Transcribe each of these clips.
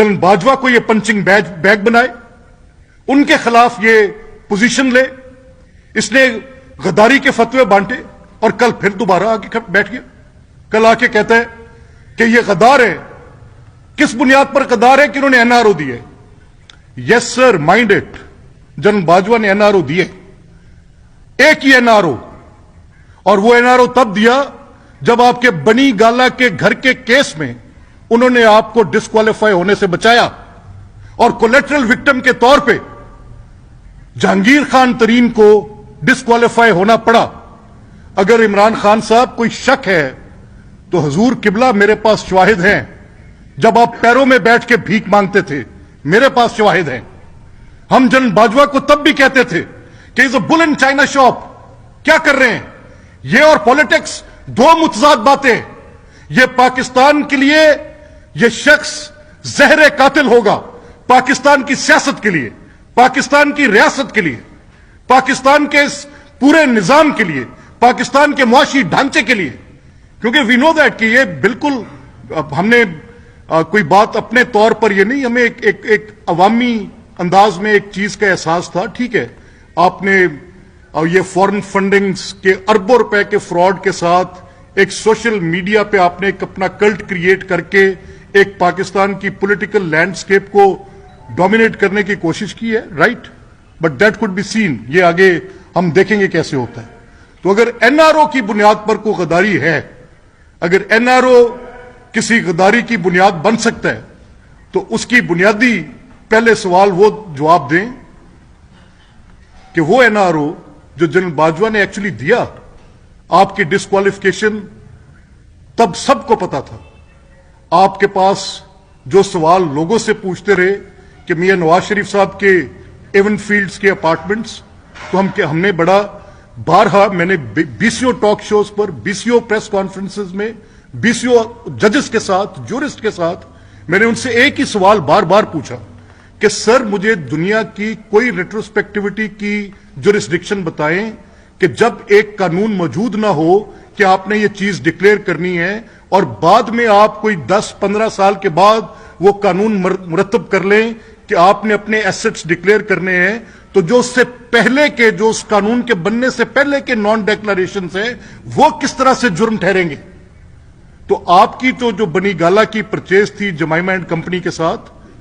General Bajwa को ये punching bag बनाए, उनके खिलाफ ये पोजीशन ले, इसने गद्दारी के फतवे बांटे और कल फिर दोबारा आके बैठ गया। कल आके कहता है कि ये गद्दार है। किस बुनियाद पर गद्दार है कि उन्होंने एनआरओ दिए? Yes sir, mind it, general Bajwa ने एनआरओ दिए, एक ही एनआरओ, और वो एनआरओ तब दिया जब आपके बनी गाला के घर के केस में उन्होंने आपको डिस्क्वालीफाई होने से बचाया और कोलेटरल विक्टिम के तौर पे जहांगीर खान तरीन को डिस्क्वालीफाई होना पड़ा। अगर इमरान खान साहब कोई शक है तो हुजूर किबला मेरे पास शवाहिद हैं, जब आप पैरों में बैठ के भीख मांगते थे मेरे पास शवाहिद हैं। हम जनरल बाजवा को तब भी कहते थे कि is a bull in China shop. क्या कर रहे हैं ये और पॉलिटिक्स दो मुतजाद बातें। ये पाकिस्तान के लिए ये शख्स जहर कातिल होगा, पाकिस्तान की सियासत के लिए, पाकिस्तान की रियासत के लिए, पाकिस्तान के इस पूरे निजाम के लिए, पाकिस्तान के मुआशी ढांचे के लिए। क्योंकि वी नो दैट कि ये बिल्कुल हमने कोई बात अपने तौर पर ये नहीं, हमें एक अवामी अंदाज में एक चीज का एहसास था। ठीक है, आपने ये फॉरेन फंडिंग्स के अरबों रुपए के फ्रॉड के साथ एक सोशल मीडिया पे आपने एक अपना कल्ट क्रिएट करके एक पाकिस्तान की पॉलिटिकल लैंडस्केप को डोमिनेट करने की कोशिश की है, right, but that could be seen. ये आगे हम देखेंगे कैसे होता है। तो अगर एनआरओ की बुनियाद पर कोई गद्दारी है, अगर एनआरओ किसी गद्दारी की बुनियाद बन सकता है, तो उसकी बुनियादी पहले सवाल वो जवाब दें कि वो एनआरओ जो जनरल बाजवा ने एक्चुअली दिया, आपकी डिस्क्वालिफिकेशन तब सबको पता था। आपके पास जो सवाल लोगों से पूछते रहे कि मियां नवाज शरीफ साहब के एवन फील्ड्स के अपार्टमेंट्स, तो हमने बड़ा बारहा, मैंने बीसीओ टॉक शोज पर, बीसीओ प्रेस कॉन्फ्रेंसेस में, बीसीओ जजेस के साथ, जूरिस्ट के साथ, मैंने उनसे एक ही सवाल बार बार पूछा कि सर मुझे दुनिया की कोई रेट्रोस्पेक्टिविटी की जुरिस्डिक्शन बताएं कि जब एक कानून मौजूद ना हो कि आपने ये चीज डिक्लेयर करनी है और बाद में आप कोई 10-15 साल के बाद वो कानून मुरतब कर लें कि आपने अपने एसेट्स डिक्लेयर करने हैं, तो जो उससे पहले के, जो उस कानून के बनने से पहले के नॉन डिक्लेरेशन है वो किस तरह से जुर्म ठहरेंगे। तो आपकी तो जो बनी गाला की परचेज थी जमाइमा एंड कंपनी के साथ,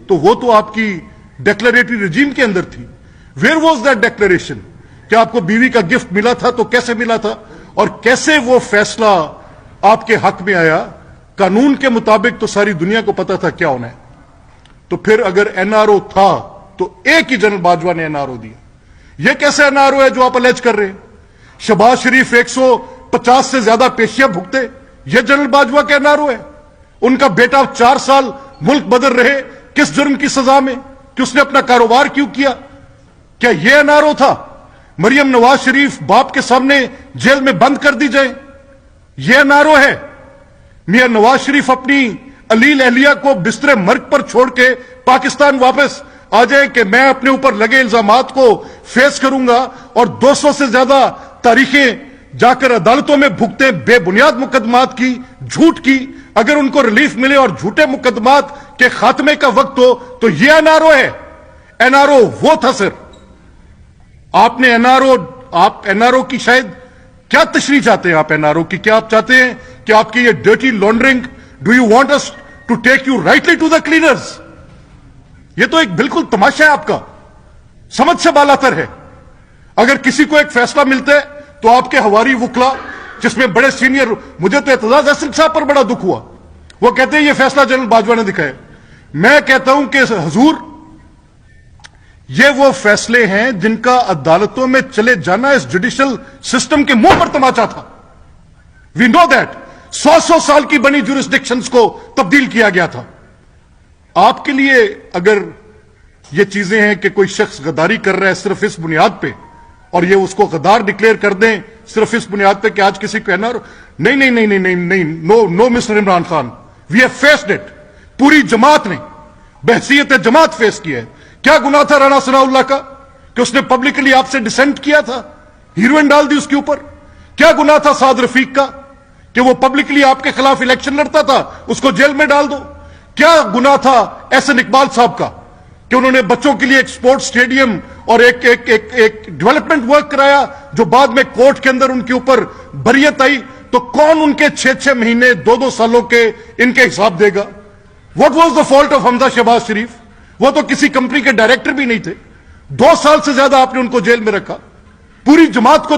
तो वो तो आपकी डिक्लेरेटरी रिजीम के अंदर थी। Where was that declaration? क्या आपको बीवी का गिफ्ट मिला था? तो कैसे मिला था और कैसे वो फैसला आपके हक में आया? कानून के मुताबिक तो सारी दुनिया को पता था क्या होना है। तो फिर अगर एनआरओ था तो एक ही जनरल बाजवा ने एनआरओ दिया। यह कैसे एनआरओ है जो आप अलेज कर रहे हैं? शहबाज शरीफ 150 से ज्यादा पेशियां भुगते, यह जनरल बाजवा का एनआरओ है। उनका बेटा 4 साल मुल्क बदल रहे, किस जुर्म की सजा में? कि उसने अपना कारोबार क्यों किया? क्या यह एनआरओ था? मरियम नवाज शरीफ बाप के सामने जेल में बंद कर दी जाए, यह एनआरओ है? मियां नवाज शरीफ अपनी अलील अहलिया को बिस्तरे मर्ग पर छोड़ के पाकिस्तान वापस आ जाए कि मैं अपने ऊपर लगे इल्जामात को फेस करूंगा और 200 से ज्यादा तारीखें जाकर अदालतों में भुगते बेबुनियाद मुकदमात की, झूठ की, अगर उनको रिलीफ मिले और झूठे मुकदमात के खात्मे का वक्त हो, तो यह एनआरओ है? एनआरओ वो था सर। आपने एनआरओ, आप एनआरओ की शायद क्या तशरीह चाहते हैं? आप एनआरओ की क्या आप चाहते हैं कि आपकी ये dirty laundering, do you want us to take you rightly to the cleaners? ये तो एक बिल्कुल तमाशा है आपका, समझ से बालातर है। अगर किसी को एक फैसला मिलता है तो आपके हवारी वकला, जिसमें बड़े सीनियर, मुझे तो एतजाज अहसन साहब पर बड़ा दुख हुआ, वो कहते हैं ये फैसला जनरल बाजवा ने दिखाया। मैं कहता हूं कि हुजूर, ये वो फैसले हैं जिनका अदालतों में चले जाना इस जुडिशियल सिस्टम के मुंह पर तमाचा था। वी नो दैट 100 साल की बनी जुरिस्डिक्शंस को तब्दील किया गया था। आपके लिए अगर ये चीजें हैं कि कोई शख्स गद्दारी कर रहा है सिर्फ इस बुनियाद पे, और ये उसको गद्दार डिक्लेयर कर दें सिर्फ इस बुनियाद पे कि आज किसी को कहना, नहीं नहीं नहीं नहीं नहीं नहीं, no no mister Imran Khan, we have faced it. पूरी जमात ने बहसीयत जमात फेस किया है। क्या गुनाह था राणा सनाउल्लाह का कि उसने पब्लिकली आपसे डिसेंट किया था, हीरोइन डाल दी उसके ऊपर? क्या गुनाह था साद रफीक का कि वो पब्लिकली आपके खिलाफ इलेक्शन लड़ता था, उसको जेल में डाल दो? کیا گناہ تھا احسن اقبال صاحب کا کہ انہوں نے بچوں کے لیے ایک سپورٹ سٹیڈیم اور ایک ڈیولپمنٹ ورک کرایا جو بعد میں کورٹ کے اندر ان کے اوپر بریت آئی؟ تو کون ان کے 6 مہینے 2 سالوں کے ان کے حساب دے گا؟ What was the fault of Hamza Shahbaz Sharif? وہ تو کسی کمپنی کے ڈائریکٹر بھی نہیں تھے. 2 سال سے زیادہ آپ نے ان کو جیل میں رکھا. پوری جماعت کو